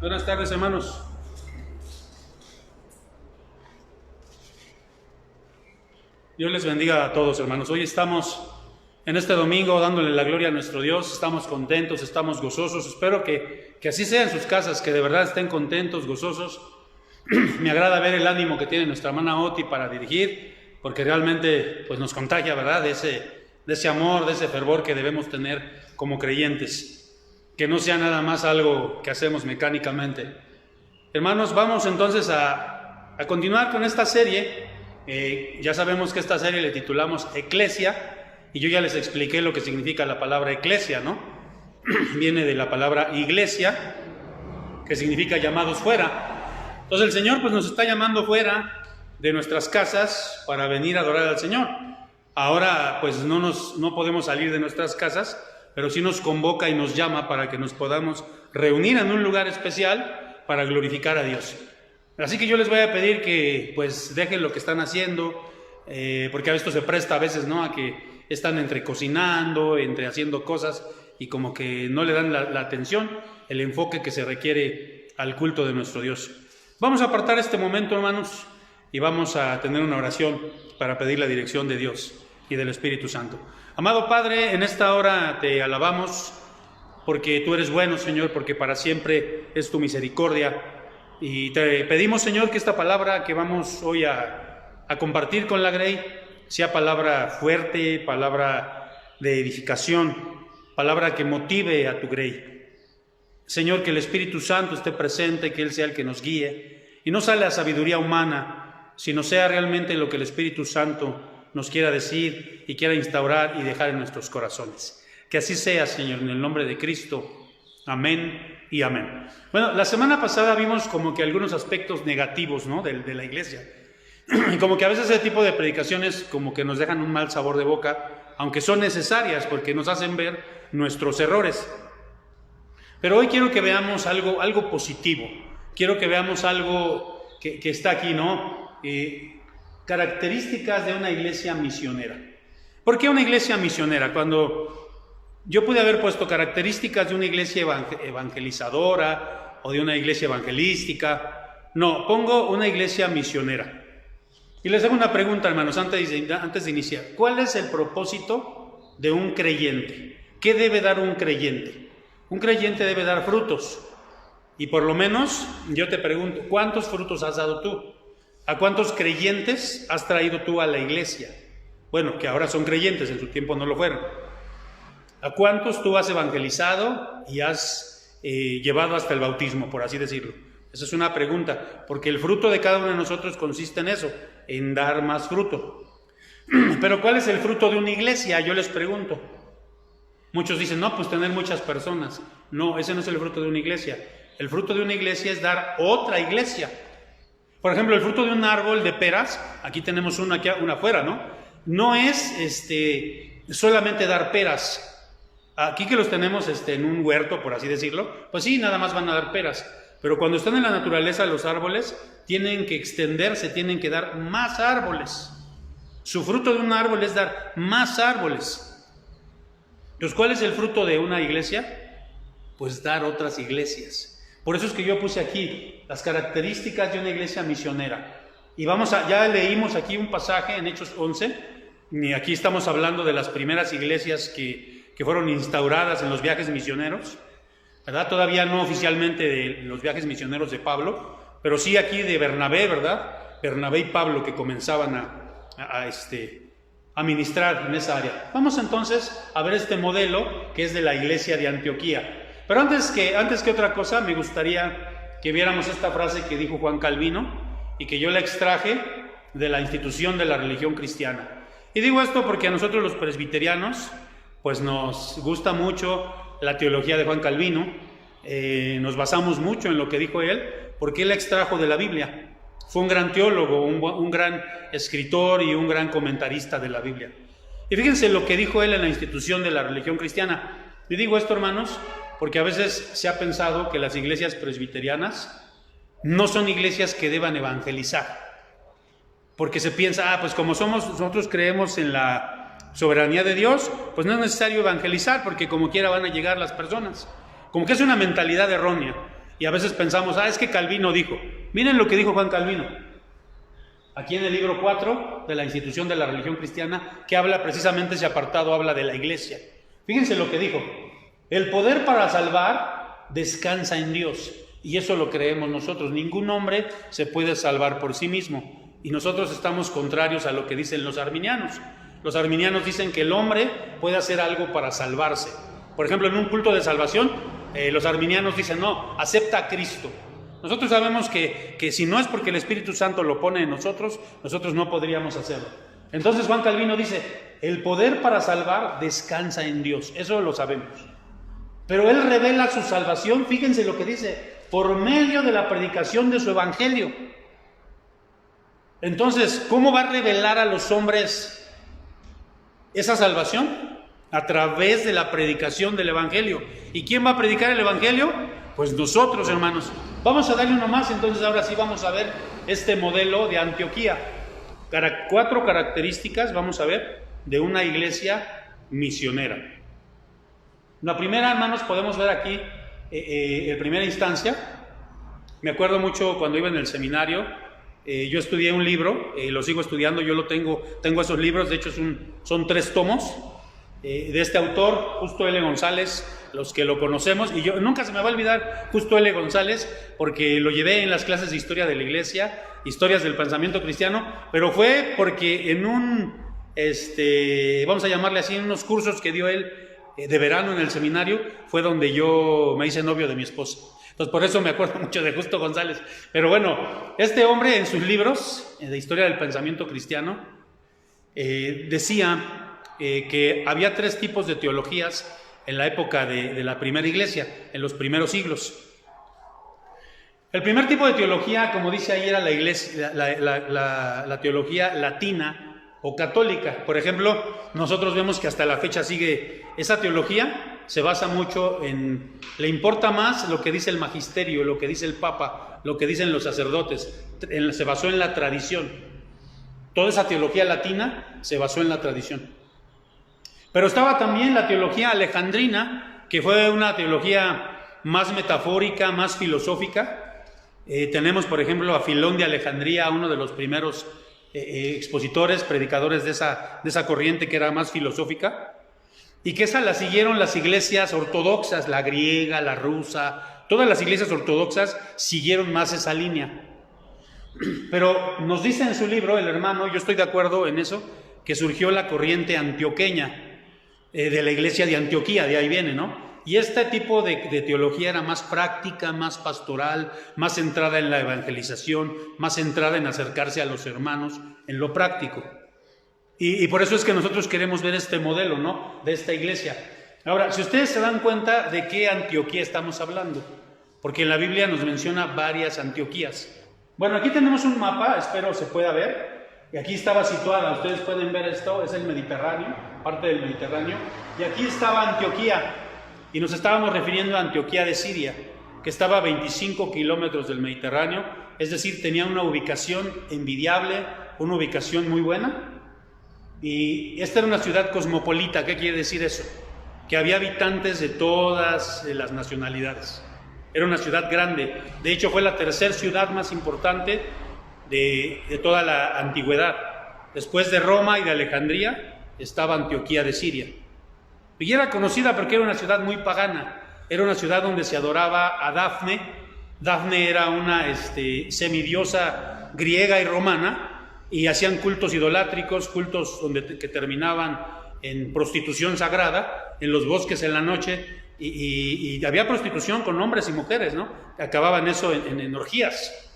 Buenas tardes, hermanos. Dios les bendiga a todos, hermanos. Hoy estamos en este domingo dándole la gloria a nuestro Dios. Estamos contentos, estamos gozosos. Espero que así sea en sus casas, que de verdad estén contentos, gozosos. Me agrada ver el ánimo que tiene nuestra hermana Oti para dirigir, porque realmente pues, nos contagia, ¿verdad? De ese amor, de ese fervor que debemos tener como creyentes. Que no sea nada más algo que hacemos mecánicamente. Hermanos, vamos entonces a continuar con esta serie. Ya sabemos que esta serie le titulamos Eclesia, y yo ya les expliqué lo que significa la palabra eclesia, ¿no? Viene de la palabra iglesia, que significa llamados fuera. Entonces el Señor pues nos está llamando fuera de nuestras casas para venir a adorar al Señor. Ahora pues no podemos salir de nuestras casas, pero sí nos convoca y nos llama para que nos podamos reunir en un lugar especial para glorificar a Dios. Así que yo les voy a pedir que pues dejen lo que están haciendo, porque esto se presta a veces, ¿no? A que están entre cocinando, entre haciendo cosas y como que no le dan la atención, el enfoque que se requiere al culto de nuestro Dios. Vamos a apartar este momento, hermanos, y vamos a tener una oración para pedir la dirección de Dios y del Espíritu Santo. Amado Padre, en esta hora te alabamos porque tú eres bueno, Señor, porque para siempre es tu misericordia. Y te pedimos, Señor, que esta palabra que vamos hoy a compartir con la Grey sea palabra fuerte, palabra de edificación, palabra que motive a tu Grey. Señor, que el Espíritu Santo esté presente, que Él sea el que nos guíe y no sea la sabiduría humana, sino sea realmente lo que el Espíritu Santo nos quiera decir y quiera instaurar y dejar en nuestros corazones. Que así sea, Señor, en el nombre de Cristo. Amén y amén. Bueno, la semana pasada vimos como que algunos aspectos negativos, ¿no? de la iglesia. Y como que a veces ese tipo de predicaciones como que nos dejan un mal sabor de boca, aunque son necesarias porque nos hacen ver nuestros errores. Pero hoy quiero que veamos algo positivo. Quiero que veamos algo que está aquí, ¿no? Características de una iglesia misionera. ¿Por qué una iglesia misionera? Cuando yo pude haber puesto características de una iglesia evangelizadora o de una iglesia evangelística. No, pongo una iglesia misionera. Y les hago una pregunta, hermanos, antes de iniciar. ¿Cuál es el propósito de un creyente? ¿Qué debe dar un creyente? Un creyente debe dar frutos. Y por lo menos, yo te pregunto, ¿cuántos frutos has dado tú? ¿A cuántos creyentes has traído tú a la iglesia? Bueno, que ahora son creyentes, en su tiempo no lo fueron. ¿A cuántos tú has evangelizado y has llevado hasta el bautismo, por así decirlo? Esa es una pregunta, porque el fruto de cada uno de nosotros consiste en eso, en dar más fruto. Pero ¿cuál es el fruto de una iglesia? Yo les pregunto. Muchos dicen, no, pues tener muchas personas. No, ese no es el fruto de una iglesia. El fruto de una iglesia es dar otra iglesia. Por ejemplo, el fruto de un árbol de peras, aquí tenemos una afuera, ¿no? No es solamente dar peras. Aquí que los tenemos en un huerto, por así decirlo, pues sí, nada más van a dar peras. Pero cuando están en la naturaleza, los árboles tienen que extenderse, tienen que dar más árboles. Su fruto de un árbol es dar más árboles. Entonces, ¿cuál es el fruto de una iglesia? Pues dar otras iglesias. Por eso es que yo puse aquí las características de una iglesia misionera. Y ya leímos aquí un pasaje en Hechos 11, y aquí estamos hablando de las primeras iglesias que fueron instauradas en los viajes misioneros, ¿verdad? Todavía no oficialmente de los viajes misioneros de Pablo, pero sí aquí de Bernabé, ¿verdad? Bernabé y Pablo que comenzaban a ministrar en esa área. Vamos entonces a ver este modelo que es de la iglesia de Antioquía. Pero antes que otra cosa, me gustaría que viéramos esta frase que dijo Juan Calvino y que yo la extraje de la institución de la religión cristiana. Y digo esto porque a nosotros los presbiterianos, pues nos gusta mucho la teología de Juan Calvino, nos basamos mucho en lo que dijo él, porque él la extrajo de la Biblia. Fue un gran teólogo, un gran escritor y un gran comentarista de la Biblia. Y fíjense lo que dijo él en la institución de la religión cristiana. Y digo esto, hermanos, porque a veces se ha pensado que las iglesias presbiterianas no son iglesias que deban evangelizar. Porque se piensa, pues como nosotros creemos en la soberanía de Dios, pues no es necesario evangelizar, porque como quiera van a llegar las personas. Como que es una mentalidad errónea. Y a veces pensamos, es que Calvino dijo. Miren lo que dijo Juan Calvino. Aquí en el libro 4 de la Institución de la Religión Cristiana, que habla precisamente, ese apartado habla de la iglesia. Fíjense lo que dijo: el poder para salvar descansa en Dios, y eso lo creemos nosotros. Ningún hombre se puede salvar por sí mismo, y nosotros estamos contrarios a lo que dicen los arminianos. Los arminianos dicen que el hombre puede hacer algo para salvarse. Por ejemplo, en un culto de salvación, los arminianos dicen, no, acepta a Cristo. Nosotros sabemos que si no es porque el Espíritu Santo lo pone en nosotros, nosotros no podríamos hacerlo. Entonces Juan Calvino dice, el poder para salvar descansa en Dios, eso lo sabemos. Pero Él revela su salvación, fíjense lo que dice, por medio de la predicación de su evangelio. Entonces, ¿cómo va a revelar a los hombres esa salvación? A través de la predicación del evangelio. ¿Y quién va a predicar el evangelio? Pues nosotros, hermanos. Vamos a darle uno más, entonces ahora sí vamos a ver este modelo de Antioquía. 4 características, vamos a ver, de una iglesia misionera. La primera, hermanos, podemos ver aquí, en primera instancia, me acuerdo mucho cuando iba en el seminario, yo estudié un libro, lo sigo estudiando, yo lo tengo esos libros, de hecho son 3 tomos, de este autor, Justo L. González, los que lo conocemos, y yo nunca se me va a olvidar Justo L. González, porque lo llevé en las clases de historia de la iglesia, historias del pensamiento cristiano, pero fue porque en vamos a llamarle así, en unos cursos que dio él de verano en el seminario, fue donde yo me hice novio de mi esposa. Entonces por eso me acuerdo mucho de Justo González. Pero bueno, este hombre en sus libros de historia del pensamiento cristiano decía que había 3 tipos de teologías en la época de la primera iglesia, en los primeros siglos. El primer tipo de teología, como dice ahí, era la iglesia, la teología latina o católica. Por ejemplo, nosotros vemos que hasta la fecha sigue esa teología, se basa mucho le importa más lo que dice el magisterio, lo que dice el papa, lo que dicen los sacerdotes, se basó en la tradición. Toda esa teología latina se basó en la tradición. Pero estaba también la teología alejandrina, que fue una teología más metafórica, más filosófica. Tenemos, por ejemplo, a Filón de Alejandría, uno de los primeros expositores, predicadores de esa corriente que era más filosófica, y que esa la siguieron las iglesias ortodoxas, la griega, la rusa, todas las iglesias ortodoxas siguieron más esa línea. Pero nos dice en su libro, el hermano, yo estoy de acuerdo en eso, que surgió la corriente antioqueña, de la iglesia de Antioquía, de ahí viene, ¿no? Y este tipo de teología era más práctica, más pastoral, más centrada en la evangelización, más centrada en acercarse a los hermanos, en lo práctico. Y por eso es que nosotros queremos ver este modelo, ¿no?, de esta iglesia. Ahora, si ustedes se dan cuenta de qué Antioquía estamos hablando, porque en la Biblia nos menciona varias Antioquías. Bueno, aquí tenemos un mapa, espero se pueda ver. Y aquí estaba situada, ustedes pueden ver esto, es el Mediterráneo, parte del Mediterráneo. Y aquí estaba Antioquía, y nos estábamos refiriendo a Antioquía de Siria, que estaba a 25 kilómetros del Mediterráneo, es decir, tenía una ubicación envidiable, una ubicación muy buena. Y esta era una ciudad cosmopolita. ¿Qué quiere decir eso? Que había habitantes de todas las nacionalidades. Era una ciudad grande, de hecho fue la 3ª ciudad más importante de toda la antigüedad. Después de Roma y de Alejandría estaba Antioquía de Siria. Y era conocida porque era una ciudad muy pagana. Era una ciudad donde se adoraba a Dafne. Dafne era una semidiosa griega y romana, y hacían cultos idolátricos, cultos que terminaban en prostitución sagrada, en los bosques en la noche, y había prostitución con hombres y mujeres, ¿no? Acababan eso en orgías.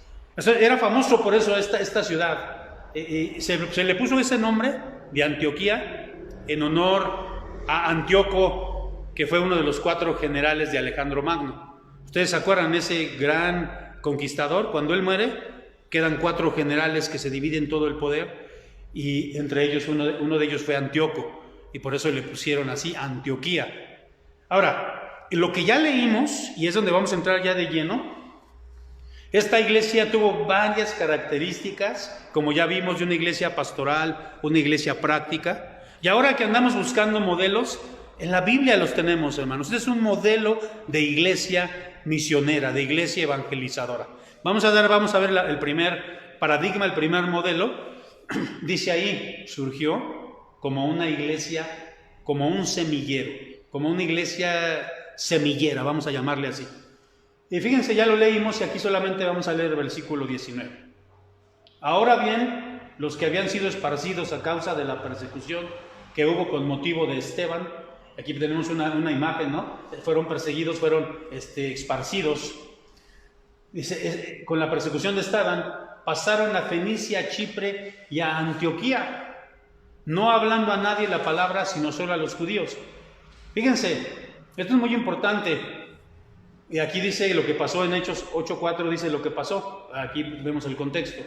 Era famoso por eso esta ciudad. Se le puso ese nombre de Antioquía en honor a Antíoco, que fue uno de los 4 generales de Alejandro Magno. ¿Ustedes se acuerdan de ese gran conquistador? Cuando él muere, quedan 4 generales que se dividen todo el poder, y entre ellos uno de ellos fue Antíoco, y por eso le pusieron así, Antioquía. Ahora, lo que ya leímos, y es donde vamos a entrar ya de lleno, esta iglesia tuvo varias características, como ya vimos, de una iglesia pastoral, una iglesia práctica. Y ahora que andamos buscando modelos, En la Biblia los tenemos, hermanos. Este es un modelo de iglesia misionera, de iglesia evangelizadora. Vamos a ver el primer paradigma, el primer modelo. Dice ahí, surgió como una iglesia, como un semillero, como una iglesia semillera, vamos a llamarle así. Y fíjense, ya lo leímos y aquí solamente vamos a leer el versículo 19. Ahora bien, los que habían sido esparcidos a causa de la persecución que hubo con motivo de Esteban, aquí tenemos una imagen, ¿no? Fueron perseguidos, fueron esparcidos. Dice, con la persecución de Esteban, pasaron a Fenicia, a Chipre y a Antioquía, no hablando a nadie la palabra, sino solo a los judíos. Fíjense, esto es muy importante. Y aquí dice lo que pasó en Hechos 8:4, dice lo que pasó. Aquí vemos el contexto.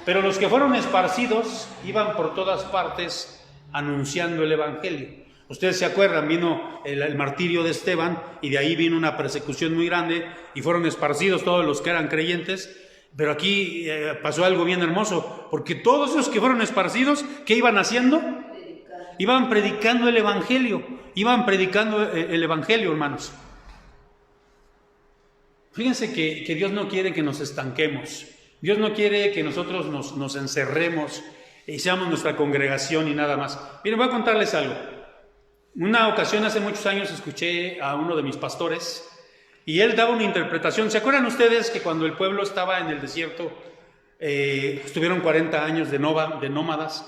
Pero los que fueron esparcidos iban por todas partes anunciando el evangelio. Ustedes se acuerdan, vino el martirio de Esteban y de ahí vino una persecución muy grande y fueron esparcidos todos los que eran creyentes. Pero aquí pasó algo bien hermoso, porque todos esos que fueron esparcidos, ¿qué iban haciendo? Iban predicando el evangelio, hermanos. Fíjense que Dios no quiere que nos estanquemos. Dios no quiere que nosotros nos encerremos y seamos nuestra congregación y nada más. Miren, voy a contarles algo. Una ocasión, hace muchos años, escuché a uno de mis pastores y él daba una interpretación. ¿Se acuerdan ustedes que cuando el pueblo estaba en el desierto, estuvieron 40 años de nómadas?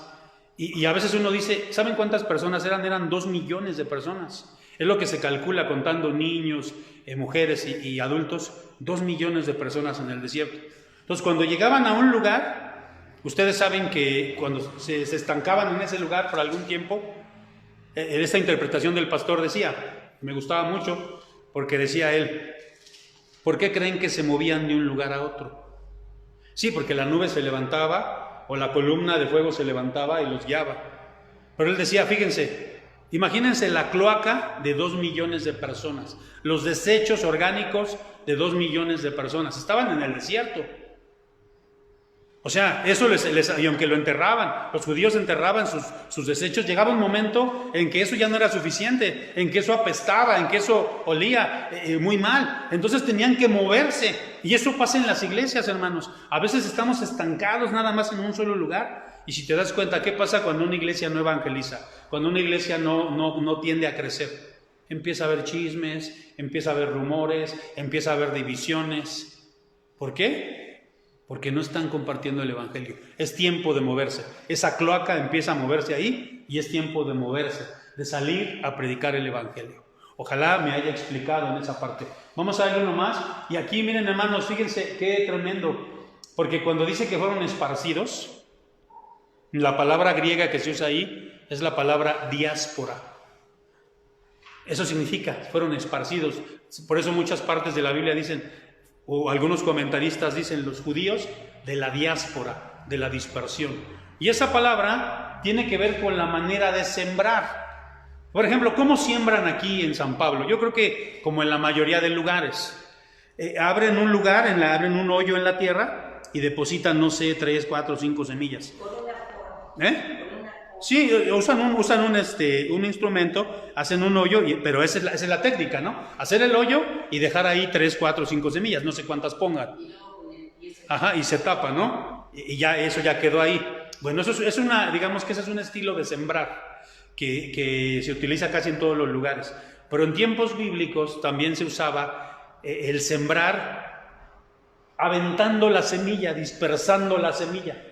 Y a veces uno dice, ¿saben cuántas personas eran? Eran 2 millones de personas. Es lo que se calcula contando niños, mujeres y adultos, 2 millones de personas en el desierto. Entonces, cuando llegaban a un lugar, ustedes saben que cuando se estancaban en ese lugar por algún tiempo, esta interpretación del pastor decía, me gustaba mucho, porque decía él, ¿por qué creen que se movían de un lugar a otro? Sí, porque la nube se levantaba o la columna de fuego se levantaba y los guiaba. Pero él decía, fíjense, imagínense la cloaca de 2 millones de personas, los desechos orgánicos de 2 millones de personas, estaban en el desierto. O sea, eso y aunque lo enterraban, los judíos enterraban sus desechos, llegaba un momento en que eso ya no era suficiente, en que eso apestaba, en que eso olía muy mal. Entonces tenían que moverse. Y eso pasa en las iglesias, hermanos. A veces estamos estancados nada más en un solo lugar. Y si te das cuenta, ¿qué pasa cuando una iglesia no evangeliza? Cuando una iglesia no tiende a crecer. Empieza a haber chismes, empieza a haber rumores, empieza a haber divisiones. ¿Por qué? Porque no están compartiendo el evangelio. Es tiempo de moverse. Esa cloaca empieza a moverse ahí y es tiempo de moverse, de salir a predicar el evangelio. Ojalá me haya explicado en esa parte. Vamos a ver uno más. Y aquí miren, hermanos, fíjense qué tremendo. Porque cuando dice que fueron esparcidos, la palabra griega que se usa ahí es la palabra diáspora. Eso significa, fueron esparcidos. Por eso muchas partes de la Biblia dicen, o algunos comentaristas dicen, los judíos de la diáspora, de la dispersión. Y esa palabra tiene que ver con la manera de sembrar. Por ejemplo, ¿cómo siembran aquí en San Pablo? Yo creo que como en la mayoría de lugares. Abren un lugar, abren un hoyo en la tierra y depositan, no sé, 3, 4, 5 semillas. Sí, usan un instrumento, hacen un hoyo, pero esa es la técnica, ¿no? Hacer el hoyo y dejar ahí 3, 4, 5 semillas, no sé cuántas pongan. Ajá, y se tapa, ¿no? Y ya eso ya quedó ahí. Bueno, eso es digamos que ese es un estilo de sembrar que se utiliza casi en todos los lugares. Pero en tiempos bíblicos también se usaba el sembrar aventando la semilla, dispersando la semilla.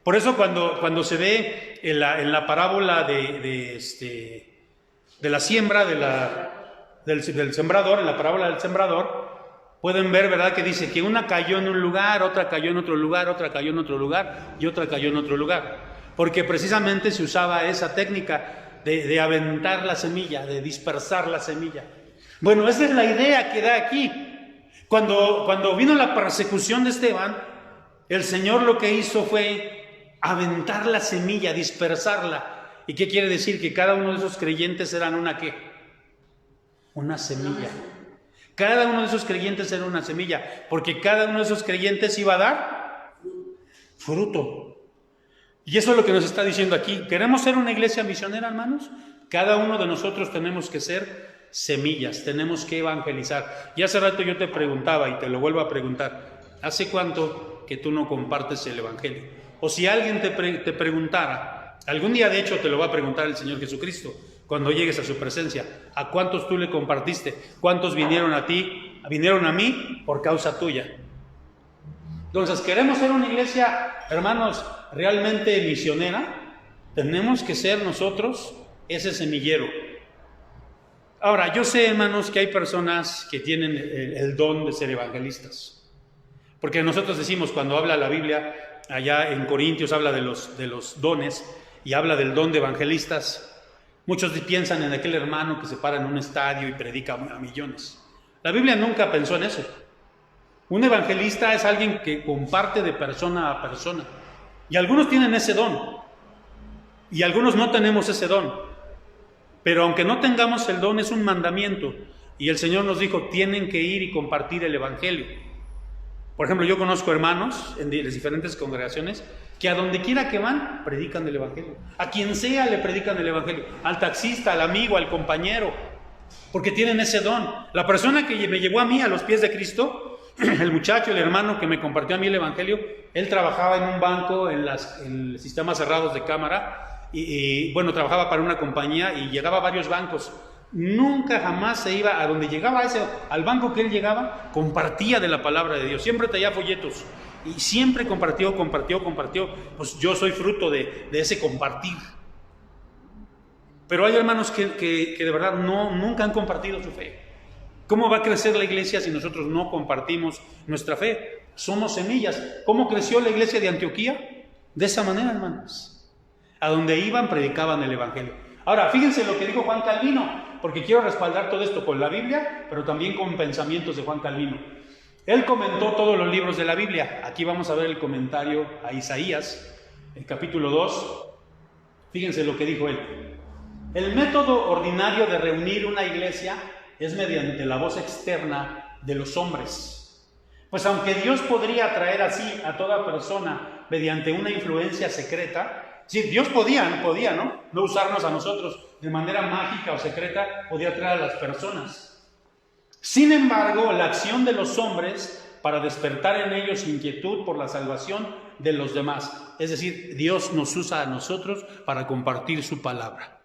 Por eso cuando se ve en la parábola de la siembra, del sembrador, en la parábola del sembrador, pueden ver, ¿verdad?, que dice que una cayó en un lugar, otra cayó en otro lugar, otra cayó en otro lugar y otra cayó en otro lugar. Porque precisamente se usaba esa técnica de aventar la semilla, de dispersar la semilla. Bueno, esa es la idea que da aquí. Cuando vino la persecución de Esteban, el Señor lo que hizo fue aventar la semilla, dispersarla. ¿Y qué quiere decir? Que cada uno de esos creyentes eran una ¿qué? Una semilla. Cada uno de esos creyentes era una semilla, porque cada uno de esos creyentes iba a dar fruto. Y eso es lo que nos está diciendo aquí. ¿Queremos ser una iglesia misionera, hermanos? Cada uno de nosotros tenemos que ser semillas, tenemos que evangelizar. Y hace rato yo te preguntaba y te lo vuelvo a preguntar, ¿hace cuánto que tú no compartes el evangelio? O si alguien te preguntara, algún día de hecho te lo va a preguntar el Señor Jesucristo, cuando llegues a su presencia, ¿a cuántos tú le compartiste? ¿Cuántos vinieron a ti? Vinieron a mí por causa tuya. Entonces, ¿queremos ser una iglesia, hermanos, realmente misionera? Tenemos que ser nosotros ese semillero. Ahora, yo sé, hermanos, que hay personas que tienen el don de ser evangelistas. Porque nosotros decimos, cuando habla la Biblia, allá en Corintios habla de los dones y habla del don de evangelistas. Muchos piensan en aquel hermano que se para en un estadio y predica a millones. La Biblia nunca pensó en eso. Un evangelista es alguien que comparte de persona a persona. Y algunos tienen ese don. Y algunos no tenemos ese don. Pero aunque no tengamos el don, es un mandamiento. Y el Señor nos dijo, tienen que ir y compartir el evangelio. Por ejemplo, yo conozco hermanos en diferentes congregaciones que a donde quiera que van, predican el evangelio. A quien sea le predican el evangelio. Al taxista, al amigo, al compañero. Porque tienen ese don. La persona que me llevó a mí a los pies de Cristo, el muchacho, el hermano que me compartió a mí el evangelio, él trabajaba en un banco en sistemas cerrados de cámara y bueno, trabajaba para una compañía y llegaba a varios bancos. Nunca jamás se iba a donde llegaba al banco que él llegaba, compartía de la palabra de Dios, siempre traía folletos y siempre compartió. Pues yo soy fruto de ese compartir. Pero hay hermanos que de verdad nunca han compartido su fe. ¿Cómo va a crecer la iglesia si nosotros no compartimos nuestra fe? Somos semillas. ¿Cómo creció la iglesia de Antioquía? De esa manera, hermanos. A donde iban, predicaban el evangelio. Ahora, fíjense lo que dijo Juan Calvino, porque quiero respaldar todo esto con la Biblia, pero también con pensamientos de Juan Calvino. Él comentó todos los libros de la Biblia. Aquí vamos a ver el comentario a Isaías, el capítulo 2. Fíjense lo que dijo él. El método ordinario de reunir una iglesia es mediante la voz externa de los hombres. Pues aunque Dios podría atraer así a toda persona mediante una influencia secreta, sí, Dios podía, ¿no? No usarnos a nosotros de manera mágica o secreta, podía atraer a las personas. Sin embargo, la acción de los hombres para despertar en ellos inquietud por la salvación de los demás. Es decir, Dios nos usa a nosotros para compartir su palabra.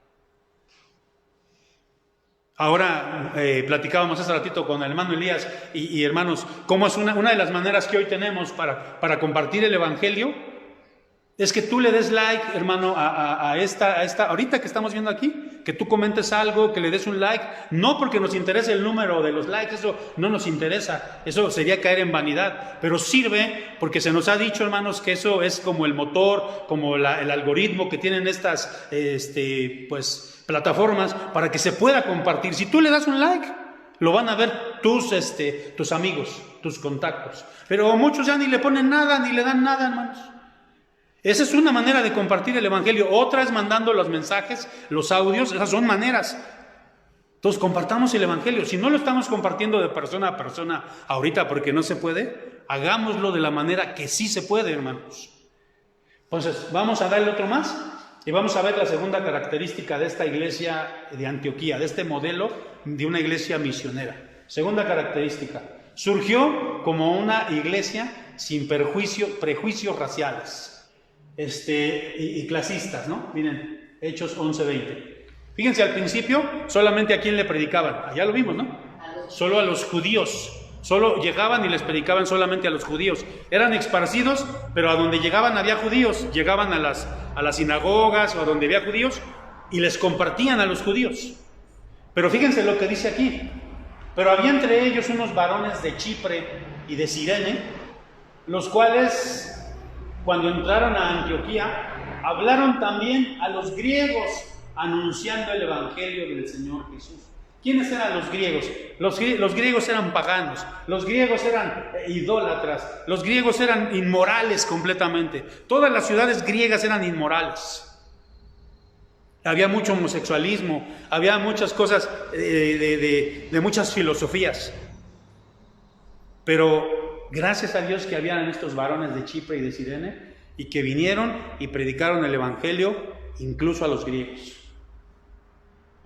Ahora platicábamos hace ratito con el hermano Elías y hermanos, cómo es una de las maneras que hoy tenemos para compartir el evangelio, es que tú le des like, hermano, a esta, ahorita que estamos viendo aquí, que tú comentes algo, que le des un like, no porque nos interese el número de los likes, eso no nos interesa, eso sería caer en vanidad, pero sirve porque se nos ha dicho, hermanos, que eso es como el motor, como el algoritmo que tienen estas, plataformas para que se pueda compartir. Si tú le das un like, lo van a ver tus amigos, tus contactos, pero muchos ya ni le ponen nada, ni le dan nada, hermanos. Esa es una manera de compartir el evangelio. Otra es mandando los mensajes, los audios. Esas son maneras. Entonces compartamos el evangelio. Si no lo estamos compartiendo de persona a persona ahorita porque no se puede, hagámoslo de la manera que sí se puede, hermanos. Entonces vamos a darle otro más y vamos a ver la segunda característica de esta iglesia de Antioquía, de este modelo de una iglesia misionera. Segunda característica, surgió como una iglesia sin prejuicios raciales. Y clasistas, ¿no? Miren, Hechos 11:20. Fíjense, al principio solamente a quién le predicaban, allá lo vimos, ¿no? Solo a los judíos, solo llegaban y les predicaban solamente a los judíos. Eran esparcidos, pero a donde llegaban había judíos, llegaban a las sinagogas o a donde había judíos y les compartían a los judíos. Pero fíjense lo que dice aquí. Pero había entre ellos unos varones de Chipre y de Cirene, los cuales, cuando entraron a Antioquía, hablaron también a los griegos, anunciando el evangelio del Señor Jesús. ¿Quiénes eran los griegos? Los griegos eran paganos, los griegos eran idólatras, los griegos eran inmorales completamente. Todas las ciudades griegas eran inmorales. Había mucho homosexualismo, había muchas cosas de muchas filosofías. Pero gracias a Dios que habían estos varones de Chipre y de Cirene y que vinieron y predicaron el evangelio incluso a los griegos.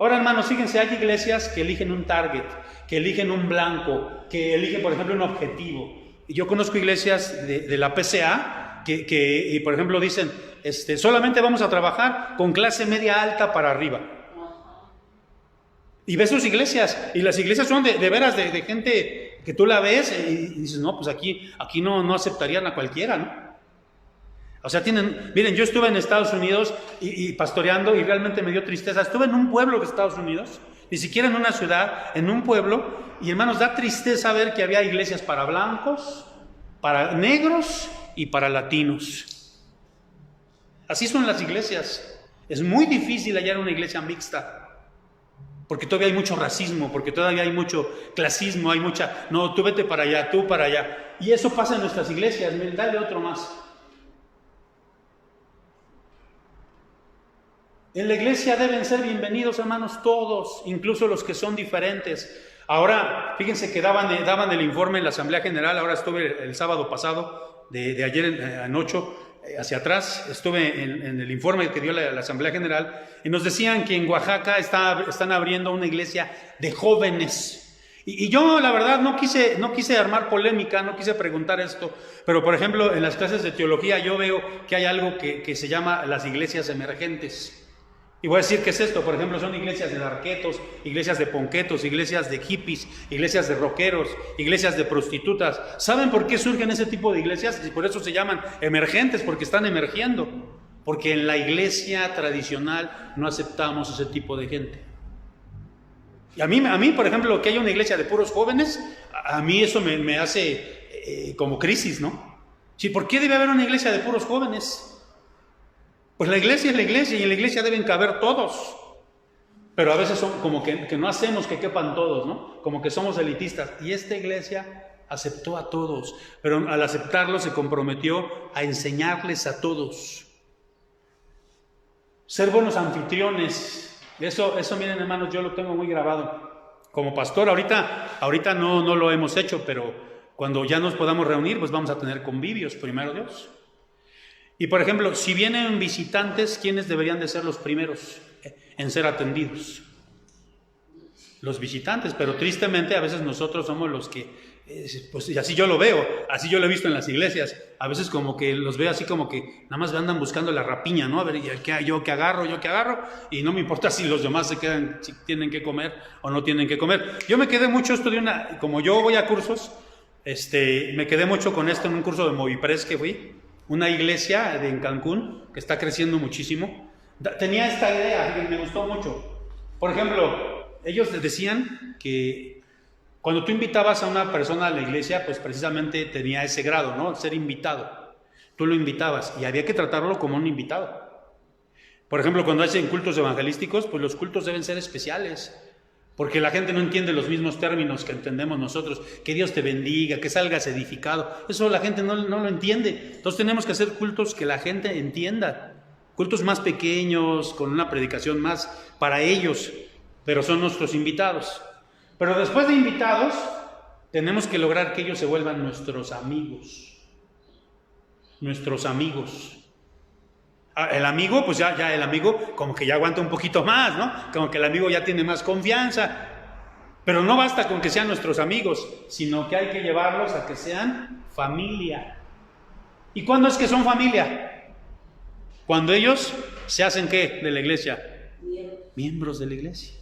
Ahora, hermanos, fíjense, hay iglesias que eligen un target, que eligen un blanco, que eligen, por ejemplo, un objetivo. Yo conozco iglesias de la PCA y, por ejemplo, dicen, solamente vamos a trabajar con clase media alta para arriba. Y ves sus iglesias, y las iglesias son de veras de gente que tú la ves y dices, no, pues aquí no aceptarían a cualquiera, ¿no? O sea, miren, yo estuve en Estados Unidos y pastoreando y realmente me dio tristeza. Estuve en un pueblo de Estados Unidos, ni siquiera en una ciudad, en un pueblo, y hermanos, da tristeza ver que había iglesias para blancos, para negros y para latinos. Así son las iglesias. Es muy difícil hallar una iglesia mixta, porque todavía hay mucho racismo, porque todavía hay mucho clasismo, hay mucha, no, tú vete para allá, tú para allá. Y eso pasa en nuestras iglesias. Miren, dale otro más. En la iglesia deben ser bienvenidos, hermanos, todos, incluso los que son diferentes. Ahora, fíjense que daban el informe en la Asamblea General. Ahora estuve el sábado pasado, de ayer en 8, hacia atrás, estuve en el informe que dio la Asamblea General, y nos decían que en Oaxaca están abriendo una iglesia de jóvenes. Y yo, la verdad, no quise armar polémica, no quise preguntar esto, pero, por ejemplo, en las clases de teología yo veo que hay algo que se llama las iglesias emergentes. Y voy a decir qué es esto. Por ejemplo, son iglesias de darquetos, iglesias de ponquetos, iglesias de hippies, iglesias de rockeros, iglesias de prostitutas. ¿Saben por qué surgen ese tipo de iglesias? Y por eso se llaman emergentes, porque están emergiendo. Porque en la iglesia tradicional no aceptamos ese tipo de gente. Y a mí, por ejemplo, que haya una iglesia de puros jóvenes, a mí eso me hace como crisis, ¿no? Sí, ¿por qué debe haber una iglesia de puros jóvenes? Pues la iglesia es la iglesia y en la iglesia deben caber todos. Pero a veces son como que no hacemos que quepan todos, ¿no? Como que somos elitistas. Y esta iglesia aceptó a todos, pero al aceptarlo se comprometió a enseñarles a todos. Ser buenos anfitriones. Eso miren, hermanos, yo lo tengo muy grabado. Como pastor, ahorita no lo hemos hecho, pero cuando ya nos podamos reunir, pues vamos a tener convivios, primero Dios. Y por ejemplo, si vienen visitantes, ¿quiénes deberían de ser los primeros en ser atendidos? Los visitantes, pero tristemente a veces nosotros somos los que, pues así yo lo veo, así yo lo he visto en las iglesias, a veces como que los veo así como que nada más andan buscando la rapiña, ¿no? A ver, yo que agarro, y no me importa si los demás se quedan, si tienen que comer o no tienen que comer. Yo me quedé mucho como yo voy a cursos, me quedé mucho con esto en un curso de Movipres que fui. Una iglesia en Cancún que está creciendo muchísimo. Tenía esta idea que me gustó mucho. Por ejemplo, ellos decían que cuando tú invitabas a una persona a la iglesia, pues precisamente tenía ese grado, ¿no? Ser invitado. Tú lo invitabas y había que tratarlo como un invitado. Por ejemplo, cuando hacen cultos evangelísticos, pues los cultos deben ser especiales. Porque la gente no entiende los mismos términos que entendemos nosotros. Que Dios te bendiga, que salgas edificado. Eso la gente no lo entiende. Entonces tenemos que hacer cultos que la gente entienda. Cultos más pequeños, con una predicación más para ellos. Pero son nuestros invitados. Pero después de invitados, tenemos que lograr que ellos se vuelvan nuestros amigos. Nuestros amigos. El amigo, pues ya el amigo como que ya aguanta un poquito más, ¿no? Como que el amigo ya tiene más confianza. Pero no basta con que sean nuestros amigos, sino que hay que llevarlos a que sean familia. ¿Y cuándo es que son familia? Cuando ellos se hacen, ¿qué? De la iglesia. Miembros de la iglesia.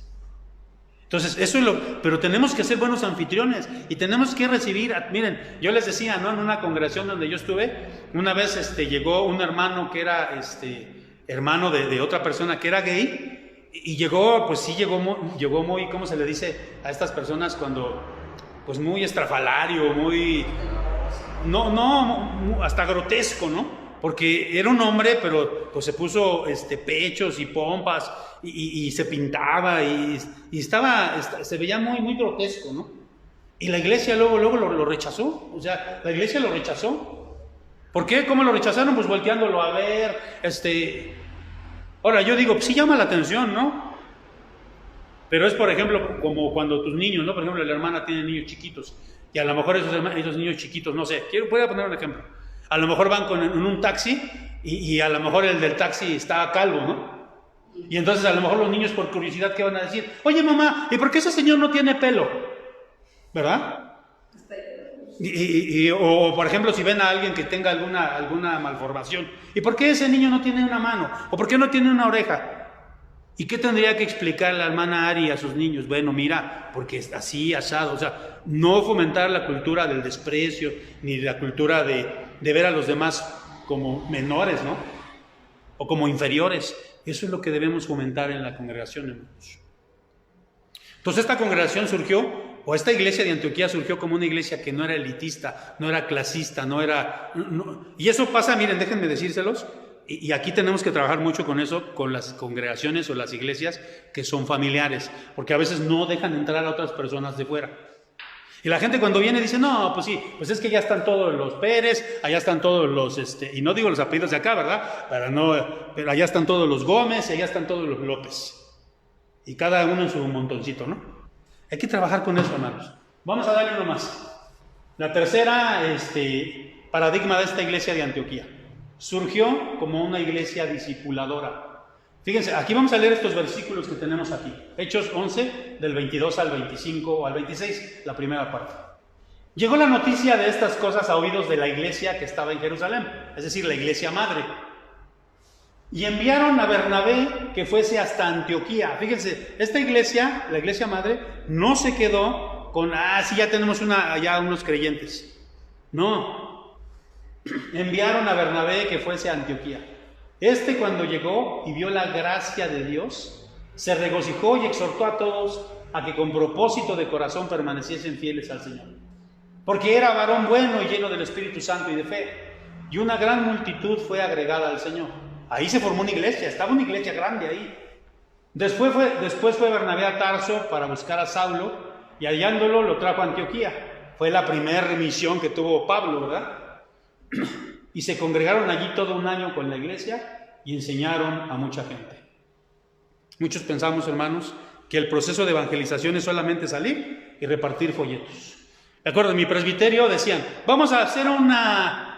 Entonces, eso es pero tenemos que ser buenos anfitriones y tenemos que recibir. Miren, yo les decía, ¿no? En una congregación donde yo estuve, una vez llegó un hermano que era hermano de otra persona que era gay, y llegó muy, ¿cómo se le dice a estas personas cuando? Pues muy estrafalario, muy, no, hasta grotesco, ¿no? Porque era un hombre, pero pues se puso pechos y pompas y se pintaba y se veía muy, muy grotesco, ¿no? Y la iglesia luego lo rechazó. O sea, la iglesia lo rechazó. ¿Por qué? ¿Cómo lo rechazaron? Pues volteándolo a ver. Ahora yo digo, pues sí llama la atención, ¿no? Pero es, por ejemplo, como cuando tus niños, ¿no? Por ejemplo, la hermana tiene niños chiquitos y a lo mejor esos niños chiquitos, no sé, voy a poner un ejemplo. A lo mejor van en un taxi y a lo mejor el del taxi está calvo, ¿no? Y entonces a lo mejor los niños por curiosidad, ¿qué van a decir? Oye mamá, ¿y por qué ese señor no tiene pelo? ¿Verdad? O por ejemplo, si ven a alguien que tenga alguna malformación, ¿y por qué ese niño no tiene una mano? ¿O por qué no tiene una oreja? ¿Y qué tendría que explicar la hermana Ari a sus niños? Bueno, mira, porque es así, asado. O sea, no fomentar la cultura del desprecio, ni la cultura de ver a los demás como menores, ¿no? O como inferiores. Eso es lo que debemos fomentar en la congregación, hermanos. Entonces esta congregación surgió, o esta iglesia de Antioquía surgió como una iglesia que no era elitista, no era clasista, no era... y eso pasa, miren, déjenme decírselos, y aquí tenemos que trabajar mucho con eso, con las congregaciones o las iglesias que son familiares, porque a veces no dejan entrar a otras personas de fuera. Y la gente cuando viene dice, no, pues sí, pues es que ya están todos los Pérez, allá están todos los, y no digo los apellidos de acá, ¿verdad? Pero allá están todos los Gómez y allá están todos los López. Y cada uno en su montoncito, ¿no? Hay que trabajar con eso, hermanos. Vamos a darle uno más. La tercera paradigma de esta iglesia de Antioquía. Surgió como una iglesia discipuladora. Fíjense, aquí vamos a leer estos versículos que tenemos aquí. Hechos 11, del 22 al 25 o al 26, la primera parte. Llegó la noticia de estas cosas a oídos de la iglesia que estaba en Jerusalén, es decir, la iglesia madre. Y enviaron a Bernabé que fuese hasta Antioquía. Fíjense, esta iglesia, la iglesia madre, no se quedó con, sí, ya tenemos allá unos creyentes. No. Enviaron a Bernabé que fuese a Antioquía. Cuando llegó y vio la gracia de Dios, se regocijó y exhortó a todos a que con propósito de corazón permaneciesen fieles al Señor. Porque era varón bueno y lleno del Espíritu Santo y de fe. Y una gran multitud fue agregada al Señor. Ahí se formó una iglesia, estaba una iglesia grande ahí. Después fue Bernabé a Tarso para buscar a Saulo y hallándolo lo trajo a Antioquía. Fue la primera misión que tuvo Pablo, ¿verdad? Y se congregaron allí todo un año con la iglesia y enseñaron a mucha gente. Muchos pensamos, hermanos, que el proceso de evangelización es solamente salir y repartir folletos. De acuerdo, en mi presbiterio decían, vamos a hacer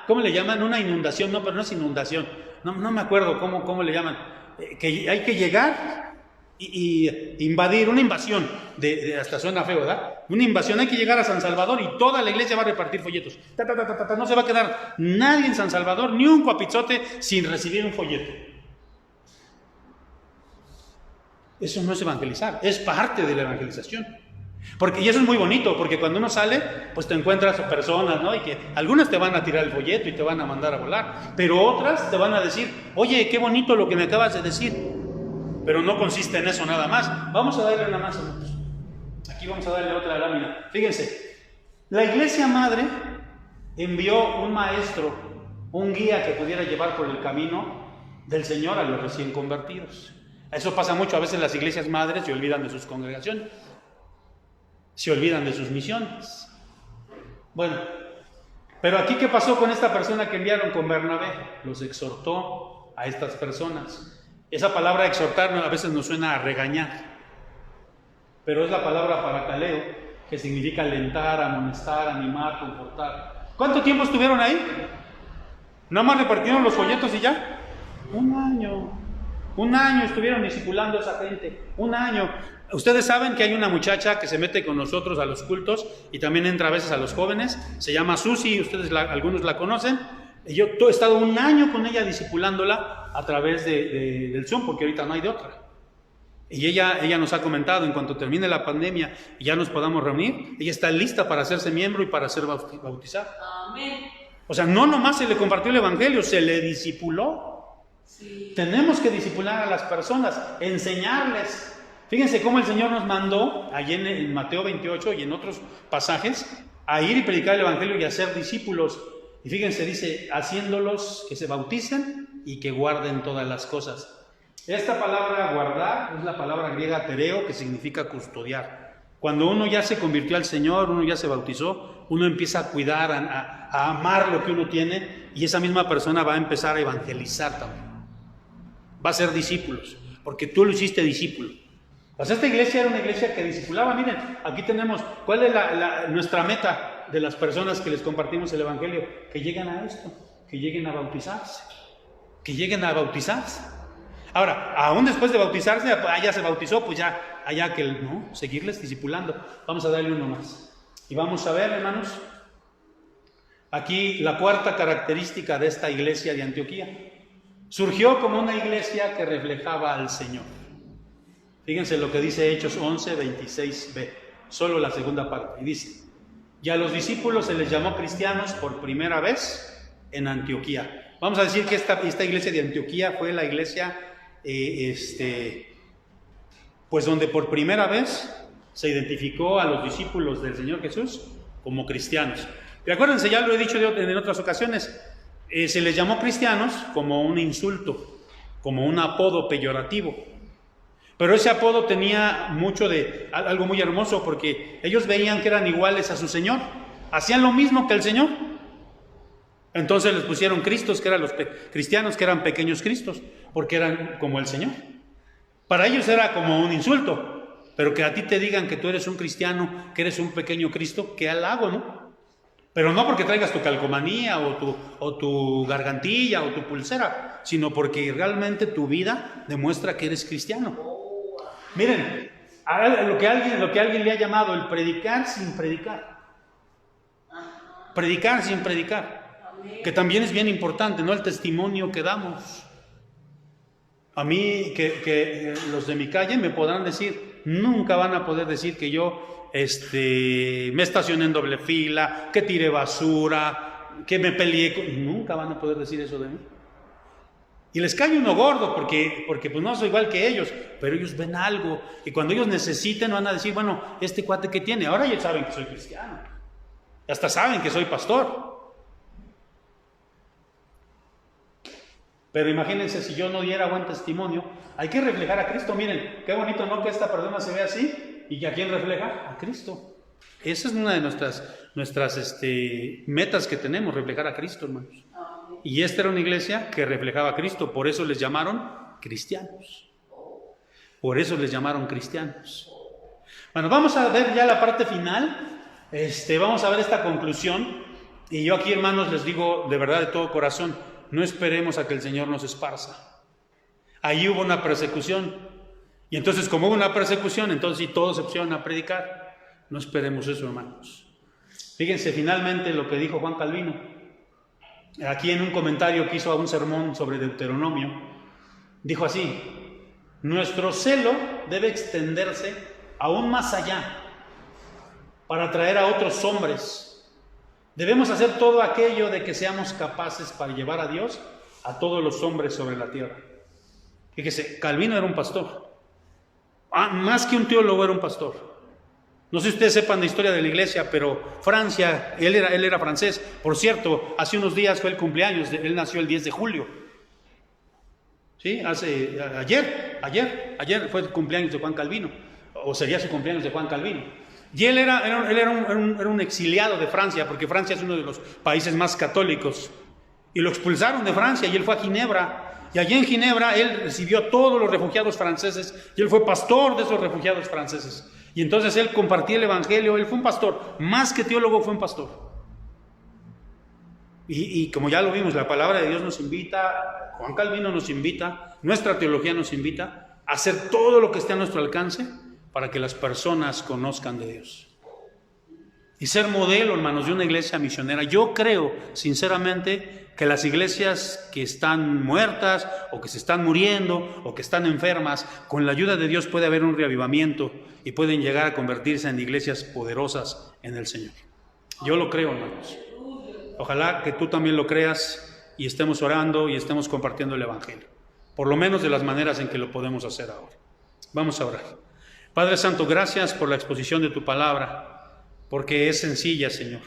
¿cómo le llaman? Una inundación. No, pero no es inundación. No me acuerdo cómo le llaman. Que hay que llegar y invadir, una invasión, hasta suena feo, ¿verdad? Una invasión, hay que llegar a San Salvador y toda la iglesia va a repartir folletos. No se va a quedar nadie en San Salvador, ni un cuapizote sin recibir un folleto. Eso no es evangelizar, es parte de la evangelización. Y eso es muy bonito, porque cuando uno sale, pues te encuentras personas, ¿no? Y que algunas te van a tirar el folleto y te van a mandar a volar, pero otras te van a decir, oye, qué bonito lo que me acabas de decir. Pero no consiste en eso nada más. Vamos a darle una más, hermanos. Aquí vamos a darle otra lámina. Fíjense, la iglesia madre envió un maestro, un guía que pudiera llevar por el camino del Señor a los recién convertidos. Eso pasa mucho, a veces las iglesias madres se olvidan de sus congregaciones, se olvidan de sus misiones. Bueno, pero aquí ¿qué pasó con esta persona que enviaron con Bernabé? Los exhortó a estas personas. Esa palabra exhortar a veces nos suena a regañar, pero es la palabra paracaleo, que significa alentar, amonestar, animar, confortar. ¿Cuánto tiempo estuvieron ahí? ¿Nada más repartieron los folletos y ya? Un año estuvieron discipulando a esa gente, un año. Ustedes saben que hay una muchacha que se mete con nosotros a los cultos y también entra a veces a los jóvenes, se llama Susi, algunos la conocen. Yo he estado un año con ella discipulándola a través del Zoom, porque ahorita no hay de otra. Y ella nos ha comentado, en cuanto termine la pandemia y ya nos podamos reunir, ella está lista para hacerse miembro y para ser bautizada. Amén. O sea, no nomás se le compartió el evangelio, se le discipuló. Sí. Tenemos que discipular a las personas, enseñarles. Fíjense cómo el Señor nos mandó, allí en Mateo 28 y en otros pasajes, a ir y predicar el evangelio y a ser discípulos. Y fíjense, dice, haciéndolos que se bauticen y que guarden todas las cosas. Esta palabra guardar es la palabra griega tereo, que significa custodiar. Cuando uno ya se convirtió al Señor, uno ya se bautizó, uno empieza a cuidar, a amar lo que uno tiene, y esa misma persona va a empezar a evangelizar también. Va a ser discípulos, porque tú lo hiciste discípulo. Pues esta iglesia era una iglesia que discipulaba. Miren, aquí tenemos, ¿cuál es nuestra meta de las personas que les compartimos el evangelio? Que lleguen a esto, que lleguen a bautizarse, que lleguen a bautizarse. Ahora, aún después de bautizarse, ya se bautizó, pues ya, allá que no, seguirles discipulando. Vamos a darle uno más. Y vamos a ver, hermanos, aquí la cuarta característica de esta iglesia de Antioquía. Surgió como una iglesia que reflejaba al Señor. Fíjense lo que dice Hechos 11, 26b, solo la segunda parte. Y dice: y a los discípulos se les llamó cristianos por primera vez en Antioquía. Vamos a decir que esta iglesia de Antioquía fue la iglesia, pues donde por primera vez se identificó a los discípulos del Señor Jesús como cristianos. Y acuérdense, ya lo he dicho en otras ocasiones, se les llamó cristianos como un insulto, como un apodo peyorativo. Pero ese apodo tenía mucho de algo muy hermoso, porque ellos veían que eran iguales a su Señor, hacían lo mismo que el Señor. Entonces les pusieron Cristos, que eran los cristianos, que eran pequeños Cristos, porque eran como el Señor. Para ellos era como un insulto, pero que a ti te digan que tú eres un cristiano, que eres un pequeño Cristo, qué halago, ¿no? Pero no porque traigas tu calcomanía o tu gargantilla o tu pulsera, sino porque realmente tu vida demuestra que eres cristiano. Miren, lo que alguien le ha llamado el predicar sin predicar. Predicar sin predicar. Que también es bien importante, ¿no? El testimonio que damos. A mí, que los de mi calle me podrán decir, nunca van a poder decir que yo me estacioné en doble fila, que tiré basura, que me peleé. Nunca van a poder decir eso de mí. Y les cae uno gordo porque pues no soy igual que ellos, pero ellos ven algo. Y cuando ellos necesiten van a decir, bueno, este cuate que tiene, ahora ya saben que soy cristiano. Hasta saben que soy pastor. Pero imagínense si yo no diera buen testimonio. Hay que reflejar a Cristo. Miren, qué bonito, ¿no? Que esta persona se ve así. ¿Y a quién refleja? A Cristo. Esa es una de nuestras metas que tenemos, reflejar a Cristo, hermanos. Y esta era una iglesia que reflejaba a Cristo, por eso les llamaron cristianos. Por eso les llamaron cristianos. Bueno, vamos a ver ya la parte final. Vamos a ver esta conclusión. Y yo aquí, hermanos, les digo de verdad, de todo corazón, no esperemos a que el Señor nos esparza. Ahí hubo una persecución. Y entonces, como hubo una persecución, entonces sí, todos se pusieron a predicar. No esperemos eso, hermanos. Fíjense finalmente lo que dijo Juan Calvino. Aquí en un comentario que hizo a un sermón sobre Deuteronomio, dijo así: nuestro celo debe extenderse aún más allá para atraer a otros hombres. Debemos hacer todo aquello de que seamos capaces para llevar a Dios a todos los hombres sobre la tierra. Fíjese, Calvino era un pastor. Más que un teólogo, era un pastor. No sé si ustedes sepan la historia de la iglesia, pero Francia, él era francés. Por cierto, hace unos días fue el cumpleaños, él nació el 10 de julio. ¿Sí? Ayer fue el cumpleaños de Juan Calvino, o sería su cumpleaños de Juan Calvino. Y él era un exiliado de Francia, porque Francia es uno de los países más católicos. Y lo expulsaron de Francia y él fue a Ginebra. Y allí en Ginebra él recibió a todos los refugiados franceses y él fue pastor de esos refugiados franceses. Y entonces él compartía el evangelio, él fue un pastor, más que teólogo fue un pastor. Y como ya lo vimos, la palabra de Dios nos invita, Juan Calvino nos invita, nuestra teología nos invita a hacer todo lo que esté a nuestro alcance para que las personas conozcan de Dios. Y ser modelo, hermanos, de una iglesia misionera. Yo creo, sinceramente, que las iglesias que están muertas o que se están muriendo o que están enfermas, con la ayuda de Dios puede haber un reavivamiento y pueden llegar a convertirse en iglesias poderosas en el Señor. Yo lo creo, hermanos. Ojalá que tú también lo creas y estemos orando y estemos compartiendo el evangelio, por lo menos de las maneras en que lo podemos hacer ahora. Vamos a orar. Padre Santo, gracias por la exposición de tu palabra, porque es sencilla, Señor,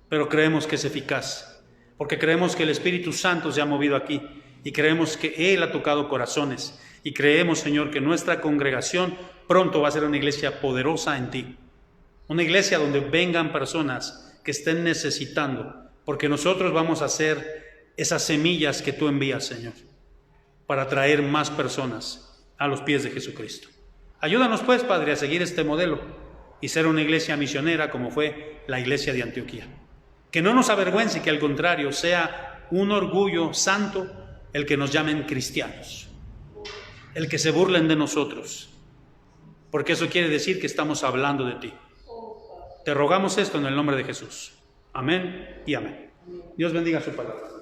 pero creemos que es eficaz, porque creemos que el Espíritu Santo se ha movido aquí y creemos que Él ha tocado corazones y creemos, Señor, que nuestra congregación pronto va a ser una iglesia poderosa en ti, una iglesia donde vengan personas que estén necesitando, porque nosotros vamos a ser esas semillas que tú envías, Señor, para traer más personas a los pies de Jesucristo. Ayúdanos pues, Padre, a seguir este modelo y ser una iglesia misionera como fue la iglesia de Antioquía. Que no nos avergüence, que al contrario sea un orgullo santo el que nos llamen cristianos. el que se burlen de nosotros, porque eso quiere decir que estamos hablando de ti. Te rogamos esto en el nombre de Jesús. Amén y amén. Dios bendiga su palabra.